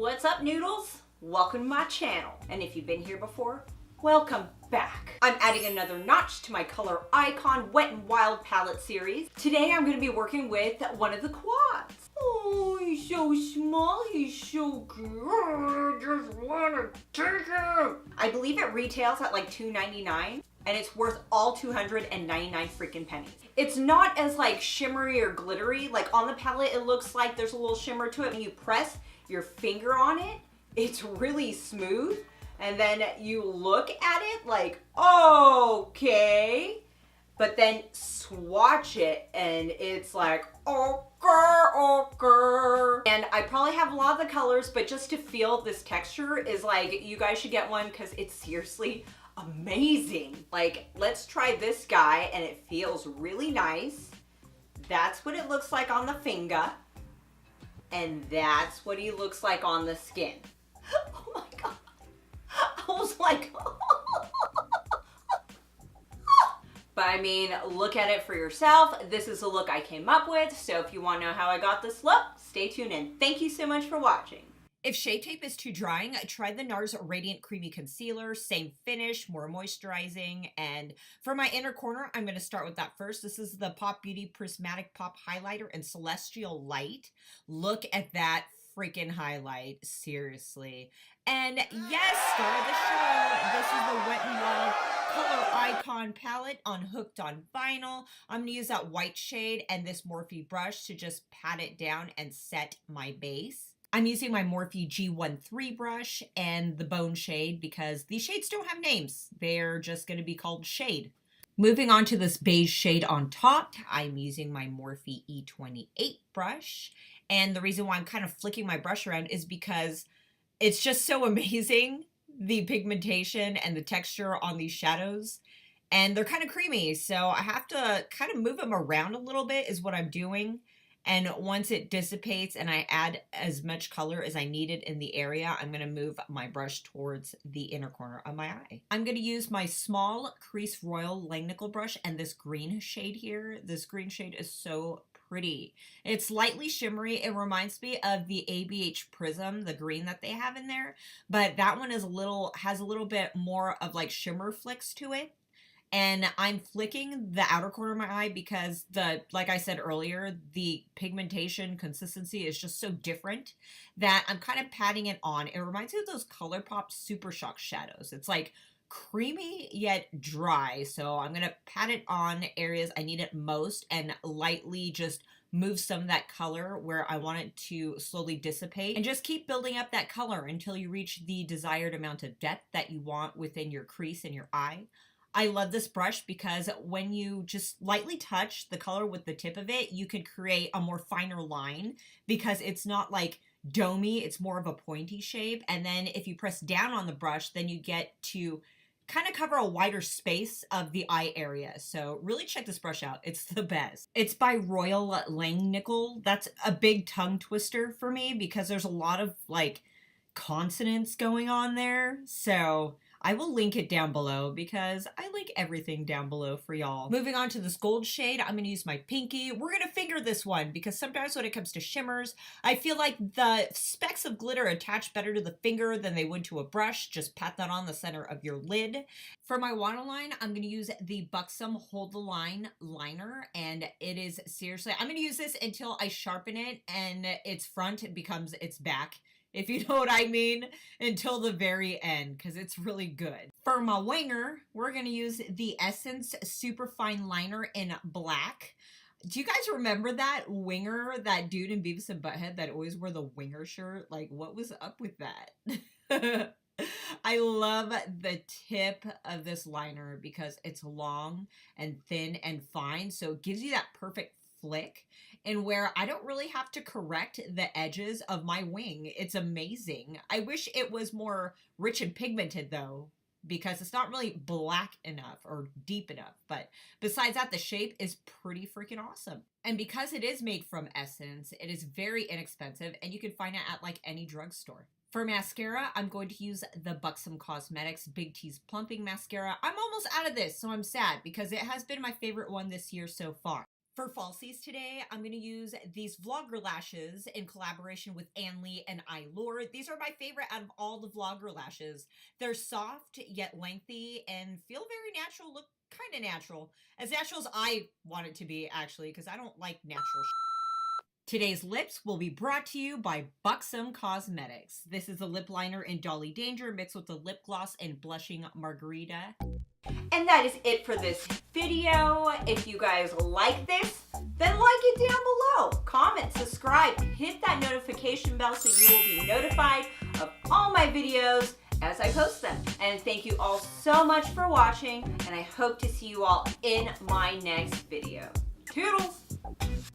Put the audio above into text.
What's up, noodles? Welcome to my channel. And if you've been here before, welcome back. I'm adding another notch to my ColorIcon Wet n Wild palette series. Today I'm going to be working with one of the quads. Oh, he's so small, he's so cute. I just want to take him. I believe it retails at like $2.99. And it's worth all 299 freaking pennies. It's not as like shimmery or glittery. Like on the palette, it looks like there's a little shimmer to it. When you press your finger on it, it's really smooth. And then you look at it like, okay. But then swatch it and it's like, okay. And I probably have a lot of the colors, but just to feel this texture is like, you guys should get one because it's seriously amazing. Like, let's try this guy and it feels really nice. That's what it looks like on the finger. And that's what he looks like on the skin. Oh my God. I was like, but I mean, look at it for yourself. This is the look I came up with. So if you want to know how I got this look, stay tuned and thank you so much for watching. If Shea Tape is too drying, try the NARS Radiant Creamy Concealer. Same finish, more moisturizing. And for my inner corner, I'm going to start with that first. This is the Pop Beauty Prismatic Pop Highlighter in Celestial Light. Look at that freaking highlight. Seriously. And yes, start of the show. This is the Wet n Wild ColorIcon palette on Hooked on Vinyl. I'm going to use that white shade and this Morphe brush to just pat it down and set my base. I'm using my Morphe G13 brush and the Bone shade because these shades don't have names. They're just going to be called shade. Moving on to this beige shade on top, I'm using my Morphe E28 brush. And the reason why I'm kind of flicking my brush around is because it's just so amazing, the pigmentation and the texture on these shadows. And they're kind of creamy, so I have to kind of move them around a little bit is what I'm doing. And once it dissipates and I add as much color as I needed in the area, I'm going to move my brush towards the inner corner of my eye. I'm going to use my small Crease Royal Langnickel brush and this green shade here. This green shade is so pretty. It's lightly shimmery. It reminds me of the ABH Prism, the green that they have in there. But that one is has a little bit more of like shimmer flicks to it. And I'm flicking the outer corner of my eye because like I said earlier, the pigmentation consistency is just so different that I'm kind of patting it on. It reminds me of those ColourPop Super Shock shadows. It's like creamy yet dry. So I'm going to pat it on areas I need it most and lightly just move some of that color where I want it to slowly dissipate and just keep building up that color until you reach the desired amount of depth that you want within your crease in your eye. I love this brush because when you just lightly touch the color with the tip of it, you can create a more finer line because it's not like domey, it's more of a pointy shape. And then if you press down on the brush, then you get to kind of cover a wider space of the eye area. So really check this brush out. It's the best. It's by Royal Langnickel. That's a big tongue twister for me because there's a lot of like consonants going on there. So I will link it down below because I link everything down below for y'all. Moving on to this gold shade, I'm going to use my pinky. We're going to finger this one because sometimes when it comes to shimmers, I feel like the specks of glitter attach better to the finger than they would to a brush. Just pat that on the center of your lid. For my waterline, I'm going to use the Buxom Hold the Line liner, and it is seriously, I'm going to use this until I sharpen it and its front becomes its back, if you know what I mean, until the very end, because it's really good. For my winger, we're going to use the Essence Superfine Liner in black. Do you guys remember that winger, that dude in Beavis and Butthead that always wore the winger shirt? Like, what was up with that? I love the tip of this liner because it's long and thin and fine, so it gives you that perfect flick and where I don't really have to correct the edges of my wing. It's amazing. I wish it was more rich and pigmented though, because it's not really black enough or deep enough. But besides that, the shape is pretty freaking awesome. And because it is made from Essence, it is very inexpensive and you can find it at like any drugstore. For mascara, I'm going to use the Buxom Cosmetics Big T's Plumping Mascara. I'm almost out of this, so I'm sad because it has been my favorite one this year so far. For falsies today, I'm going to use these Vlogger lashes in collaboration with Anley and iLure. These are my favorite out of all the Vlogger lashes. They're soft yet lengthy and feel very natural, look kind of natural. As natural as I want it to be, actually, because I don't like natural Today's lips will be brought to you by Buxom Cosmetics. This is a lip liner in Dolly Danger mixed with the lip gloss in Blushing Margarita. And that is it for this video. If you guys like this, then like it down below. Comment, subscribe, hit that notification bell so you will be notified of all my videos as I post them. And thank you all so much for watching, and I hope to see you all in my next video. Toodles!